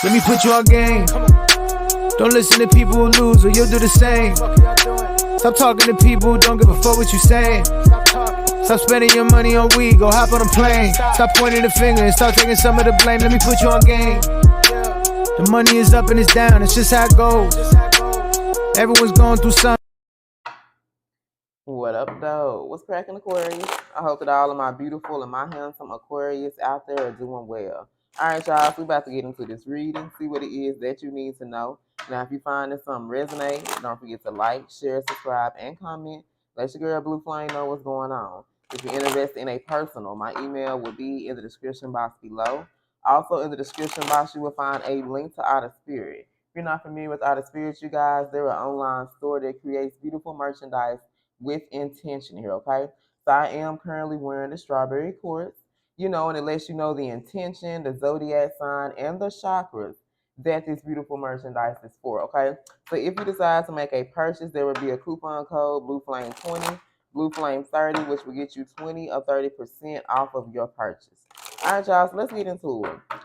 Let me put you on game. Don't listen to people who lose or you'll do the same. Stop talking to people who don't give a fuck what you saying. Stop spending your money on weed, go hop on a plane. Stop pointing the finger and start taking some of the blame. Let me put you on game. The money is up and it's down, it's just how it goes. Everyone's going through something. What up, though? What's cracking, Aquarius? I hope that all of my beautiful and my handsome Aquarius out there are doing well. All right, y'all, so we're about to get into this reading, see what it is that you need to know. Now, if you find that something resonates, don't forget to like, share, subscribe, and comment. Let your girl Blue Flame know what's going on. If you're interested in a personal, my email will be in the description box below. Also, in the description box, you will find a link to Outer Spirit. If you're not familiar with Outer Spirit, you guys, they're an online store that creates beautiful merchandise with intention here, okay? So I am currently wearing the strawberry quartz, you know, and it lets you know the intention, the zodiac sign, and the chakras that this beautiful merchandise is for, okay? So if you decide to make a purchase, there will be a coupon code, BLUFlame20, BLUFlame30, which will get you 20 or 30% off of your purchase. All right, y'all, so let's get into it.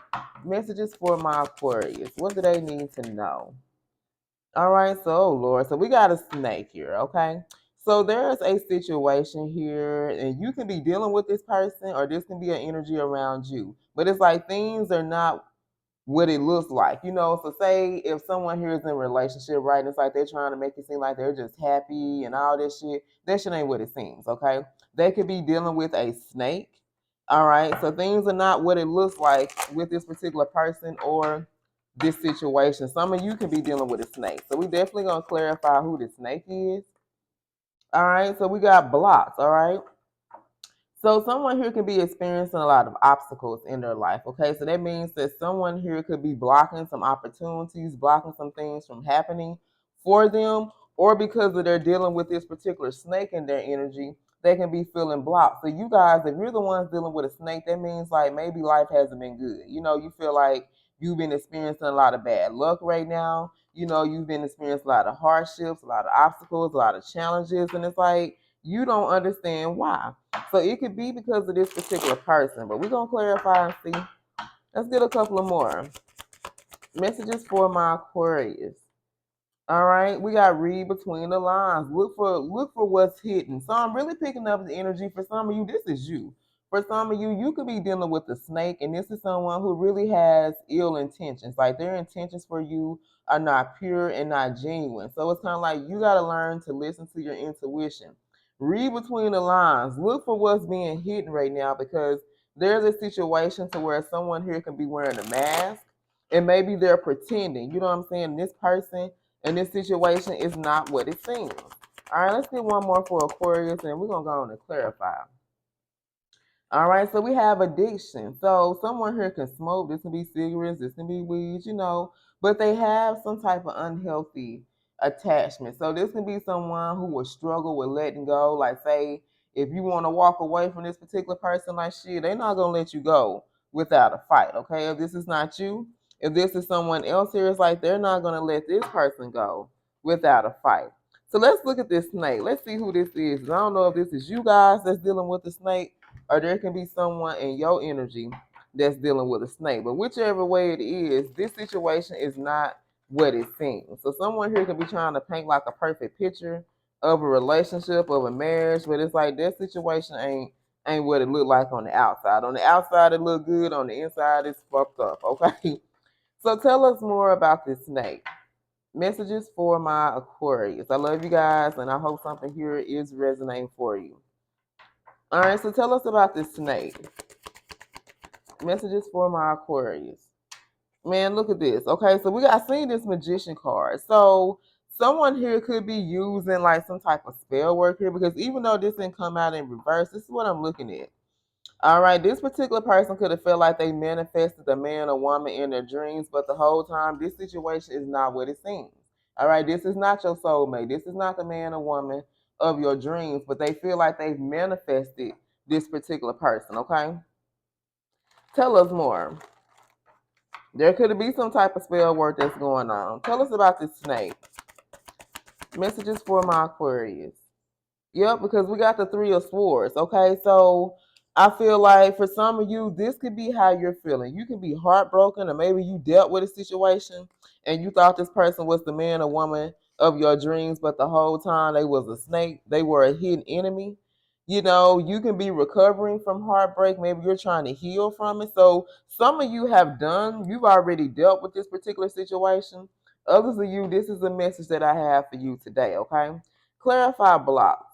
Messages for my Aquarius. What do they need to know? All right, so, oh Lord, so we got a snake here, okay? So there's a situation here, and you can be dealing with this person, or this can be an energy around you. But it's like things are not what it looks like, you know. So say if someone here is in a relationship, right, and it's like they're trying to make it seem like they're just happy and all this shit, that shit ain't what it seems, okay? They could be dealing with a snake, all right? So things are not what it looks like with this particular person or this situation. Some of you can be dealing with a snake. So we definitely gonna clarify who the snake is. All right, so we got blocks, all right? So someone here could be experiencing a lot of obstacles in their life, okay? So that means that someone here could be blocking some opportunities, blocking some things from happening for them, or because of they're dealing with this particular snake in their energy, they can be feeling blocked. So you guys, if you're the ones dealing with a snake, that means like maybe life hasn't been good. You know, you feel like you've been experiencing a lot of bad luck right now. You know, you've been experiencing a lot of hardships, a lot of obstacles, a lot of challenges, and it's like you don't understand why. So it could be because of this particular person, but we're going to clarify and see. Let's get a couple of more. Messages for my Aquarius. All right, we got read between the lines. Look for what's hidden. So I'm really picking up the energy for some of you. This is you. For some of you, you could be dealing with a snake, and this is someone who really has ill intentions. Like their intentions for you are not pure and not genuine. So it's kind of like you got to learn to listen to your intuition. Read between the lines. Look for what's being hidden right now, because there's a situation to where someone here can be wearing a mask, and maybe they're pretending. You know what I'm saying? This person and this situation is not what it seems. All right, let's get one more for Aquarius, and we're going to go on and clarify. All right, so we have addiction. So someone here can smoke. This can be cigarettes. This can be weeds, you know, but they have some type of unhealthy attachment. So this can be someone who will struggle with letting go. Like say, if you want to walk away from this particular person, like shit, they're not going to let you go without a fight, okay? If this is not you, if this is someone else here, it's like they're not going to let this person go without a fight. So let's look at this snake. Let's see who this is. I don't know if this is you guys that's dealing with the snake, or there can be someone in your energy that's dealing with a snake. But whichever way it is, this situation is not what it seems. So someone here can be trying to paint like a perfect picture of a relationship, of a marriage, but it's like that situation ain't what it look like on the outside. On the outside it look good, on the inside it's fucked up, okay? So tell us more about this snake. Messages for my Aquarius. I love you guys, and I hope something here is resonating for you. All right, so tell us about this snake. Messages for my Aquarius. Man, look at this. Okay, so I seen this magician card. So someone here could be using like some type of spell work here, because even though this didn't come out in reverse, this is what I'm looking at. All right, this particular person could have felt like they manifested a man or woman in their dreams, but the whole time this situation is not what it seems. All right, this is not your soulmate. This is not the man or woman of your dreams, but they feel like they've manifested this particular person, okay? Tell us more. There could be some type of spell work that's going on. Tell us about this snake. Messages for my Aquarius. Yep, because we got the Three of Swords, okay? So I feel like for some of you, this could be how you're feeling. You can be heartbroken, or maybe you dealt with a situation and you thought this person was the man or woman of your dreams, but the whole time they was a snake. They were a hidden enemy. You know, you can be recovering from heartbreak. Maybe you're trying to heal from it. So some of you you've already dealt with this particular situation. Others of you, this is a message that I have for you today, okay? Clarify blocks.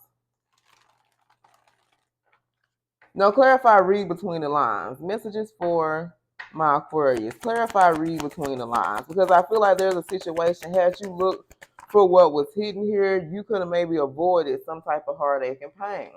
Now, clarify, read between the lines. Messages for my Aquarius. Clarify, read between the lines. Because I feel like there's a situation, had you looked for what was hidden here, you could have maybe avoided some type of heartache and pain.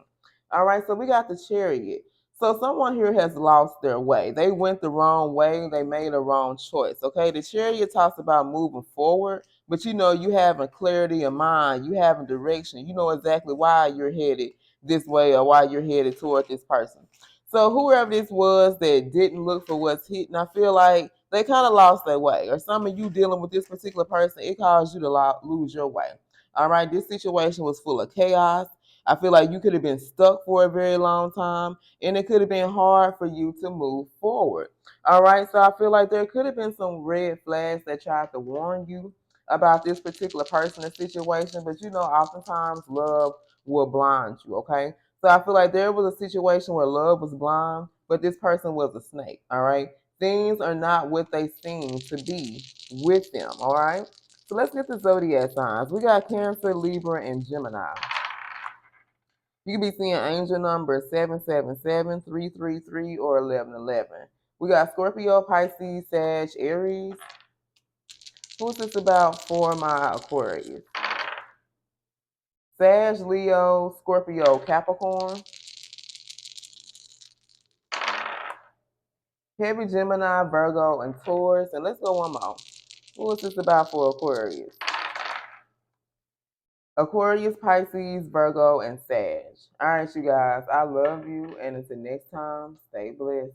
All right, so we got the Chariot. So someone here has lost their way. They went the wrong way. They made a wrong choice. Okay, the Chariot talks about moving forward, but you know, you having clarity of mind, you having direction. You know exactly why you're headed this way or why you're headed toward this person. So whoever this was that didn't look for what's hidden, I feel like they kind of lost their way. Or some of you dealing with this particular person, it caused you to lose your way. All right, this situation was full of chaos. I feel like you could have been stuck for a very long time, and it could have been hard for you to move forward. All right, so I feel like there could have been some red flags that tried to warn you about this particular person or situation, but you know, oftentimes love will blind you, okay? So I feel like there was a situation where love was blind, but this person was a snake, all right? Things are not what they seem to be with them, all right? So let's get the zodiac signs. We got Cancer, Libra, and Gemini. You can be seeing angel number 777, 333, or 1111. We got Scorpio, Pisces, Sag, Aries. Who's this about for my Aquarius? Sag, Leo, Scorpio, Capricorn. Heavy Gemini, Virgo, and Taurus. And let's go one more. Who is this about for Aquarius? Aquarius, Pisces, Virgo, and Sag. All right, you guys. I love you. And until next time, stay blessed.